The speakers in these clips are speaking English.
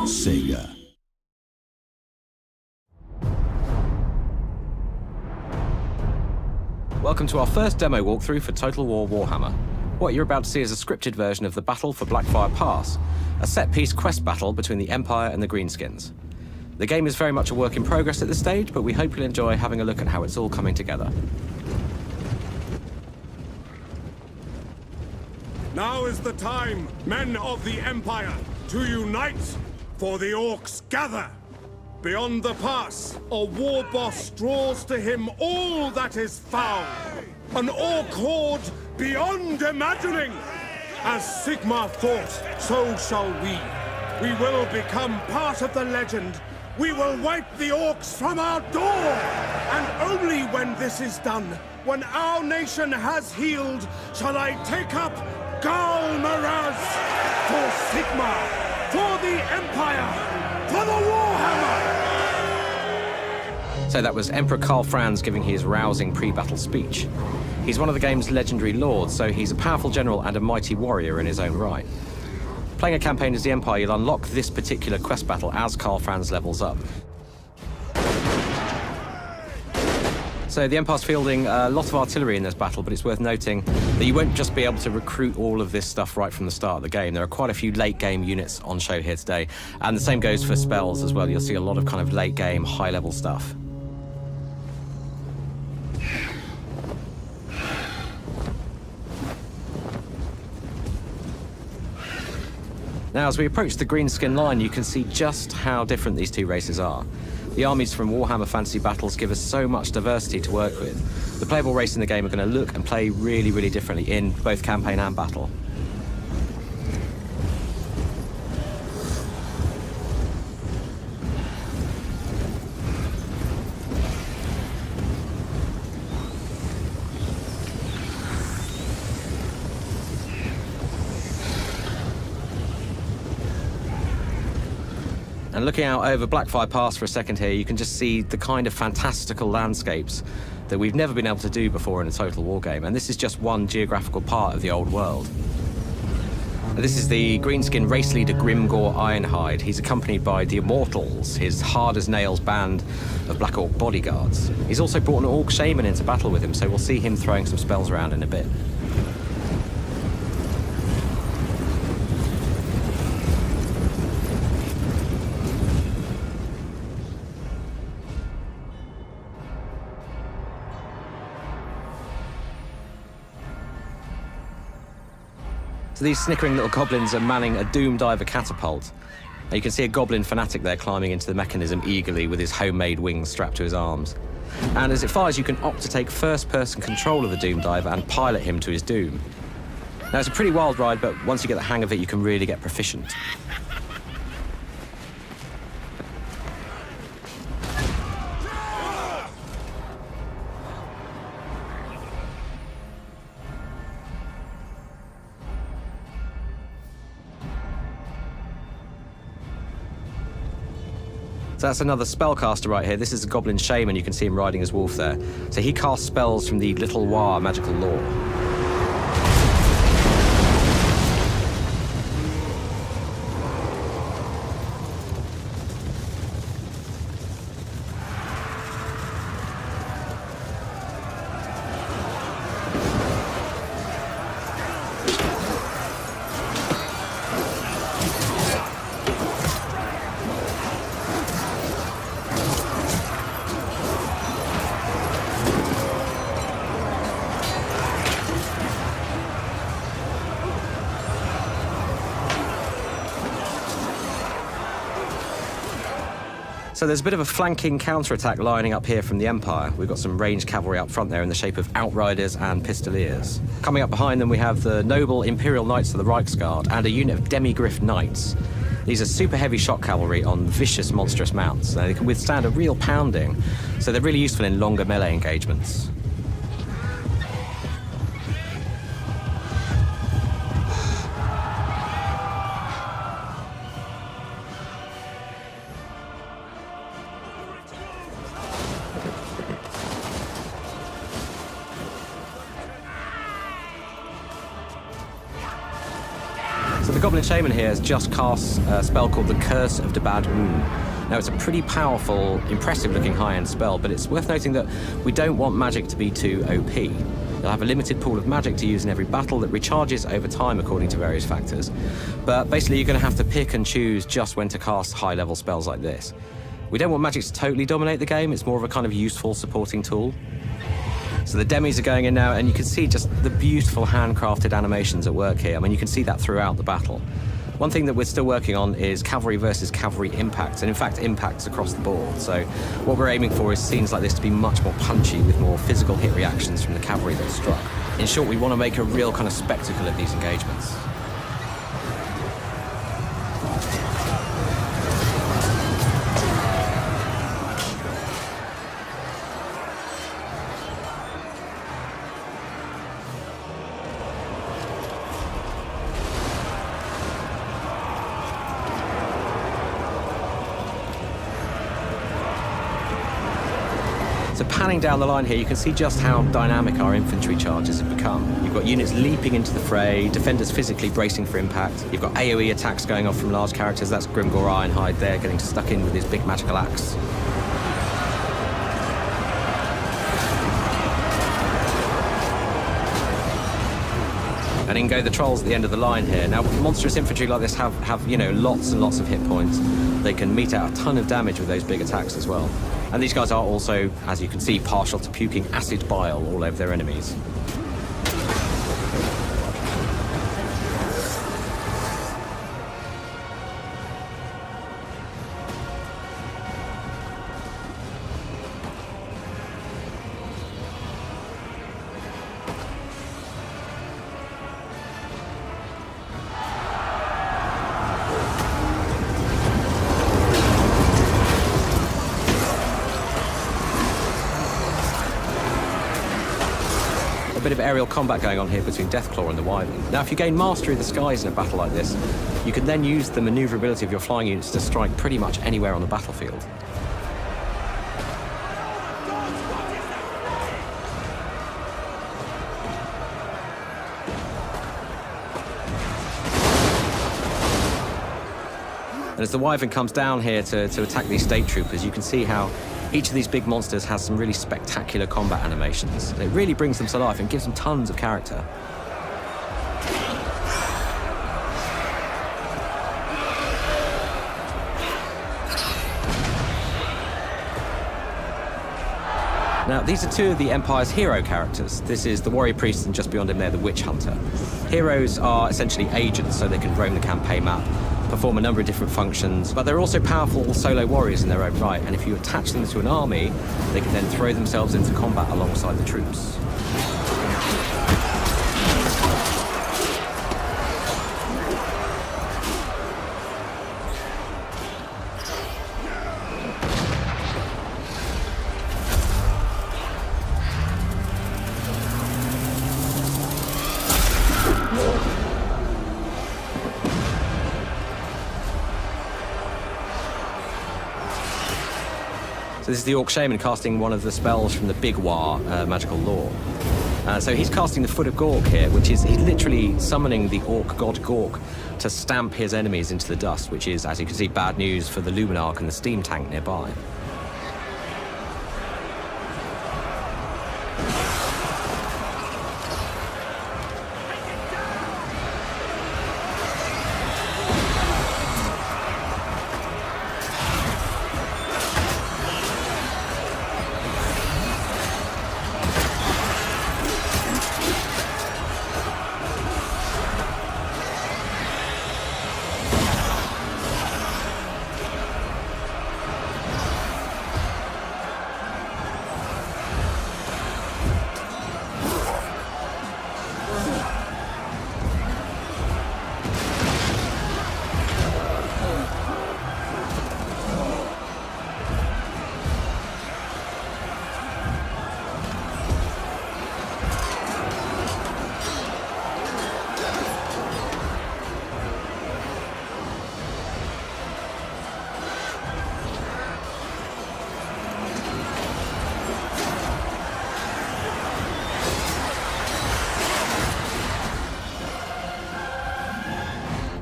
Sega. Welcome to our first demo walkthrough for Total War Warhammer. What you're about to see is a scripted version of the battle for Blackfire Pass, a set-piece quest battle between the Empire and the Greenskins. The game is very much a work in progress at this stage, but we hope you'll enjoy having a look at how it's all coming together. Now is the time, men of the Empire, to unite, for the Orcs gather. Beyond the pass, a war boss draws to him all that is foul. An Orc horde beyond imagining. As Sigmar thought, so shall we. We will become part of the legend. We will wipe the Orcs from our door. And only when this is done, when our nation has healed, shall I take up Gal Maraz for Sigmar, for the Empire, for the Warhammer! So that was Emperor Karl Franz giving his rousing pre-battle speech. He's one of the game's legendary lords, so he's a powerful general and a mighty warrior in his own right. Playing a campaign as the Empire, you'll unlock this particular quest battle as Karl Franz levels up. So the Empire's fielding a lot of artillery in this battle, but it's worth noting that you won't just be able to recruit all of this stuff right from the start of the game. There are quite a few late-game units on show here today, and the same goes for spells as well. You'll see a lot of kind of late-game, high-level stuff. Now, as we approach the Greenskin line, you can see just how different these two races are. The armies from Warhammer Fantasy Battles give us so much diversity to work with. The playable races in the game are going to look and play really, really differently in both campaign and battle. And looking out over Blackfire Pass for a second here, you can just see the kind of fantastical landscapes that we've never been able to do before in a Total War game. And this is just one geographical part of the old world. And this is the Greenskin race leader Grimgor Ironhide. He's accompanied by the Immortals, his hard-as-nails band of Black Orc bodyguards. He's also brought an Orc Shaman into battle with him, so we'll see him throwing some spells around in a bit. So these snickering little goblins are manning a Doom Diver catapult. And you can see a goblin fanatic there climbing into the mechanism eagerly with his homemade wings strapped to his arms. And as it fires, you can opt to take first-person control of the Doom Diver and pilot him to his doom. Now, it's a pretty wild ride, but once you get the hang of it, you can really get proficient. So that's another spellcaster right here. This is a Goblin Shaman. You can see him riding his wolf there. So he casts spells from the Little War magical lore. So there's a bit of a flanking counterattack lining up here from the Empire. We've got some ranged cavalry up front there in the shape of Outriders and Pistoliers. Coming up behind them, we have the noble Imperial Knights of the Reichsguard and a unit of Demigriff Knights. These are super heavy shock cavalry on vicious, monstrous mounts. They can withstand a real pounding, so they're really useful in longer melee engagements. So the Goblin Shaman here has just cast a spell called the Curse of the Bad Moon. Now, it's a pretty powerful, impressive-looking high-end spell, but it's worth noting that we don't want magic to be too OP. You'll have a limited pool of magic to use in every battle that recharges over time according to various factors. But basically, you're going to have to pick and choose just when to cast high-level spells like this. We don't want magic to totally dominate the game. It's more of a kind of useful supporting tool. So the demis are going in now, and you can see just the beautiful handcrafted animations at work here. I mean, you can see that throughout the battle. One thing that we're still working on is cavalry versus cavalry impacts, and in fact impacts across the board. So what we're aiming for is scenes like this to be much more punchy, with more physical hit reactions from the cavalry that struck. In short, we want to make a real kind of spectacle of these engagements. So panning down the line here, you can see just how dynamic our infantry charges have become. You've got units leaping into the fray, defenders physically bracing for impact. You've got AoE attacks going off from large characters. That's Grimgor Ironhide there, getting stuck in with his big magical axe. And in go the trolls at the end of the line here. Now, monstrous infantry like this have you know, lots and lots of hit points. They can mete out a ton of damage with those big attacks as well. And these guys are also, as you can see, partial to puking acid bile all over their enemies. A bit of aerial combat going on here between Deathclaw and the Wyvern. Now, if you gain mastery of the skies in a battle like this, you can then use the maneuverability of your flying units to strike pretty much anywhere on the battlefield. And as the Wyvern comes down here to attack these state troopers, you can see how each of these big monsters has some really spectacular combat animations. And it really brings them to life and gives them tons of character. Now, these are two of the Empire's hero characters. This is the Warrior Priest, and just beyond him there, the Witch Hunter. Heroes are essentially agents, so they can roam the campaign map, perform a number of different functions, but they're also powerful solo warriors in their own right, and if you attach them to an army, they can then throw themselves into combat alongside the troops. So this is the Orc Shaman casting one of the spells from the Big War magical lore. So he's casting the Foot of Gork here, which is he's literally summoning the Orc god Gork to stamp his enemies into the dust, which is, as you can see, bad news for the Luminarch and the steam tank nearby.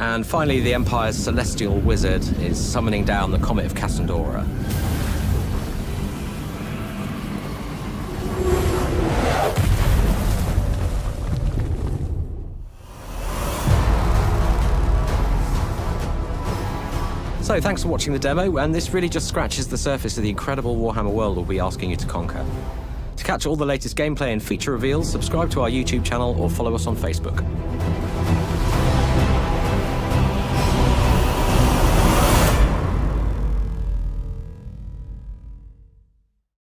And finally, the Empire's celestial wizard is summoning down the Comet of Cassandora. So thanks for watching the demo, and this really just scratches the surface of the incredible Warhammer world we'll be asking you to conquer. To catch all the latest gameplay and feature reveals, subscribe to our YouTube channel or follow us on Facebook.